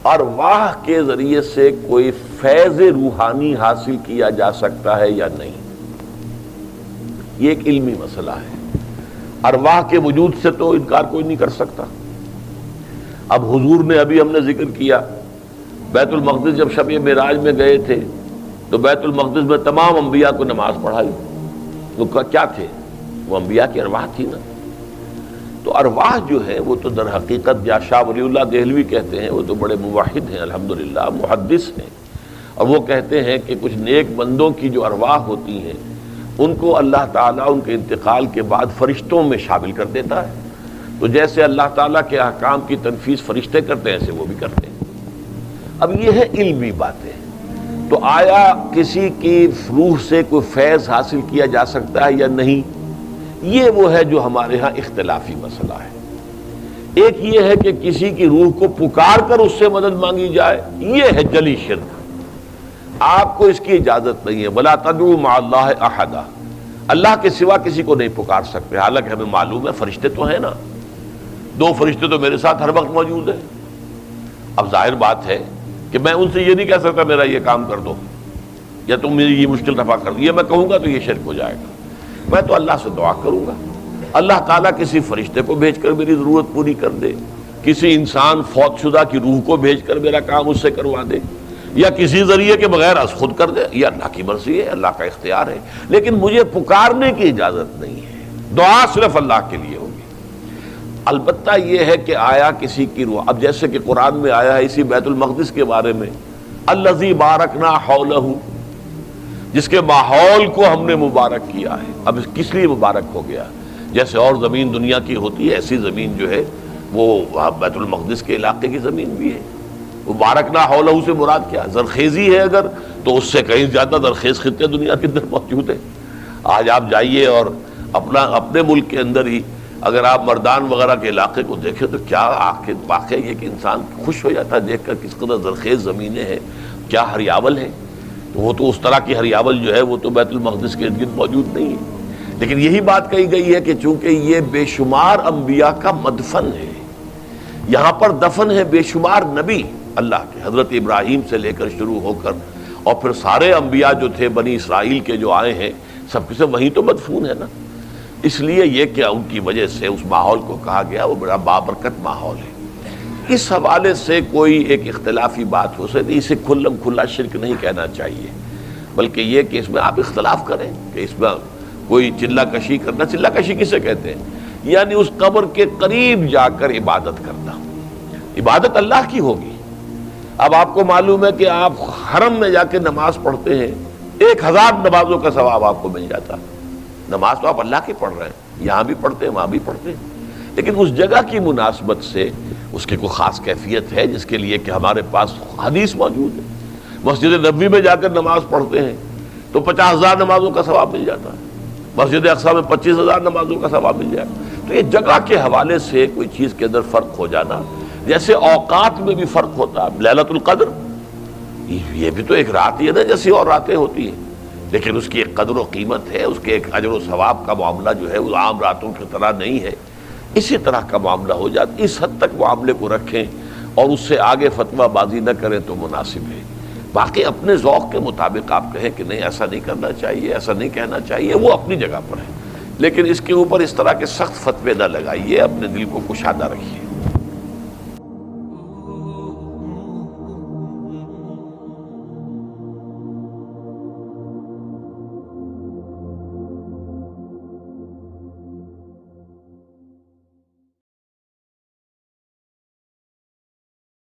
ارواح کے ذریعے سے کوئی فیض روحانی حاصل کیا جا سکتا ہے یا نہیں، یہ ایک علمی مسئلہ ہے۔ ارواح کے وجود سے تو انکار کوئی نہیں کر سکتا۔ اب حضور نے ابھی ہم نے ذکر کیا بیت المقدس جب شب معراج میں گئے تھے تو بیت المقدس میں تمام انبیاء کو نماز پڑھائی، وہ کیا تھے؟ وہ انبیاء کی ارواح تھی نا۔ تو ارواح جو ہے وہ تو در حقیقت یا شاہ ولی اللہ دہلوی کہتے ہیں، وہ تو بڑے موحد ہیں الحمدللہ، محدث ہیں، اور وہ کہتے ہیں کہ کچھ نیک بندوں کی جو ارواح ہوتی ہیں ان کو اللہ تعالیٰ ان کے انتقال کے بعد فرشتوں میں شامل کر دیتا ہے۔ تو جیسے اللہ تعالیٰ کے احکام کی تنفیذ فرشتے کرتے ہیں ایسے وہ بھی کرتے ہیں۔ اب یہ ہے علمی باتیں۔ تو آیا کسی کی روح سے کوئی فیض حاصل کیا جا سکتا ہے یا نہیں، یہ وہ ہے جو ہمارے ہاں اختلافی مسئلہ ہے۔ ایک یہ ہے کہ کسی کی روح کو پکار کر اس سے مدد مانگی جائے، یہ ہے جلی شرک، آپ کو اس کی اجازت نہیں ہے۔ وَلَا تَدْعُوا مَعَ اللَّهِ أَحَدًا، اللہ کے سوا کسی کو نہیں پکار سکتے، حالانکہ ہمیں معلوم ہے فرشتے تو ہیں نا، 2 فرشتے تو میرے ساتھ ہر وقت موجود ہیں۔ اب ظاہر بات ہے کہ میں ان سے یہ نہیں کہہ سکتا میرا یہ کام کر دو یا تم میری یہ مشکل رفع کر دو، یہ میں کہوں گا تو یہ شرک ہو جائے گا۔ میں تو اللہ سے دعا کروں گا، اللہ تعالیٰ کسی فرشتے کو بھیج کر میری ضرورت پوری کر دے، کسی انسان فوت شدہ کی روح کو بھیج کر میرا کام اس سے کروا دے، یا کسی ذریعے کے بغیر از خود کر دے، یہ اللہ کی مرضی ہے، اللہ کا اختیار ہے، لیکن مجھے پکارنے کی اجازت نہیں ہے۔ دعا صرف اللہ کے لیے ہوگی۔ البتہ یہ ہے کہ آیا کسی کی روح، اب جیسے کہ قرآن میں آیا ہے اسی بیت المقدس کے بارے میں، الذی بارکنا حولہ، جس کے ماحول کو ہم نے مبارک کیا ہے۔ اب کس لیے مبارک ہو گیا؟ جیسے اور زمین دنیا کی ہوتی ہے ایسی زمین جو ہے وہ بیت المقدس کے علاقے کی زمین بھی ہے۔ مبارکنا حولہ سے مراد کیا؟ زرخیزی ہے اگر تو اس سے کہیں زیادہ زرخیز خطے دنیا کے اندر موجود ہیں۔ آج آپ جائیے اور اپنے ملک کے اندر ہی اگر آپ مردان وغیرہ کے علاقے کو دیکھیں تو کیا آخر واقعہ یہ کہ انسان خوش ہو جاتا ہے دیکھ کر کس قدر زرخیز زمینیں ہیں، کیا ہریاول ہے۔ وہ تو اس طرح کی ہریاول جو ہے وہ تو بیت المقدس کے ارد گرد موجود نہیں ہے، لیکن یہی بات کہی گئی ہے کہ چونکہ یہ بے شمار انبیاء کا مدفن ہے، یہاں پر دفن ہے بے شمار نبی اللہ کے، حضرت ابراہیم سے لے کر شروع ہو کر اور پھر سارے انبیاء جو تھے بنی اسرائیل کے جو آئے ہیں سب کے سب وہیں تو مدفون ہے نا۔ اس لیے یہ کہ ان کی وجہ سے اس ماحول کو کہا گیا وہ بڑا بابرکت ماحول ہے۔ اس حوالے سے کوئی ایک اختلافی بات ہو سکتی، اسے کھلم کھلا شرک نہیں کہنا چاہیے، بلکہ یہ کہ اس میں آپ اختلاف کریں کہ اس میں کوئی چلہ کشی کرنا، چلہ کشی کسے کہتے ہیں؟ یعنی اس قبر کے قریب جا کر عبادت کرنا، عبادت اللہ کی ہوگی۔ اب آپ کو معلوم ہے کہ آپ حرم میں جا کے نماز پڑھتے ہیں 1000 نمازوں کا ثواب آپ کو مل جاتا۔ نماز تو آپ اللہ کی پڑھ رہے ہیں، یہاں بھی پڑھتے ہیں وہاں بھی پڑھتے ہیں، لیکن اس جگہ کی مناسبت سے اس کی کوئی خاص کیفیت ہے جس کے لیے کہ ہمارے پاس حدیث موجود ہے۔ مسجد نبوی میں جا کر نماز پڑھتے ہیں تو 50,000 نمازوں کا ثواب مل جاتا ہے، مسجد اقصیٰ میں 25,000 نمازوں کا ثواب مل جائے۔ تو یہ جگہ کے حوالے سے کوئی چیز کے اندر فرق ہو جانا، جیسے اوقات میں بھی فرق ہوتا ہے۔ لیلۃ القدر یہ بھی تو ایک رات ہی ہے نا جیسی اور راتیں ہوتی ہیں، لیکن اس کی ایک قدر و قیمت ہے، اس کے ایک اجر و ثواب کا معاملہ جو ہے وہ عام راتوں کی طرح نہیں ہے، اسی طرح کا معاملہ ہو جاتا۔ اس حد تک معاملے کو رکھیں اور اس سے آگے فتویٰ بازی نہ کریں تو مناسب ہے۔ باقی اپنے ذوق کے مطابق آپ کہیں کہ نہیں ایسا نہیں کرنا چاہیے، ایسا نہیں کہنا چاہیے، وہ اپنی جگہ پر ہے، لیکن اس کے اوپر اس طرح کے سخت فتوے نہ لگائیے، اپنے دل کو کشادہ رکھیے۔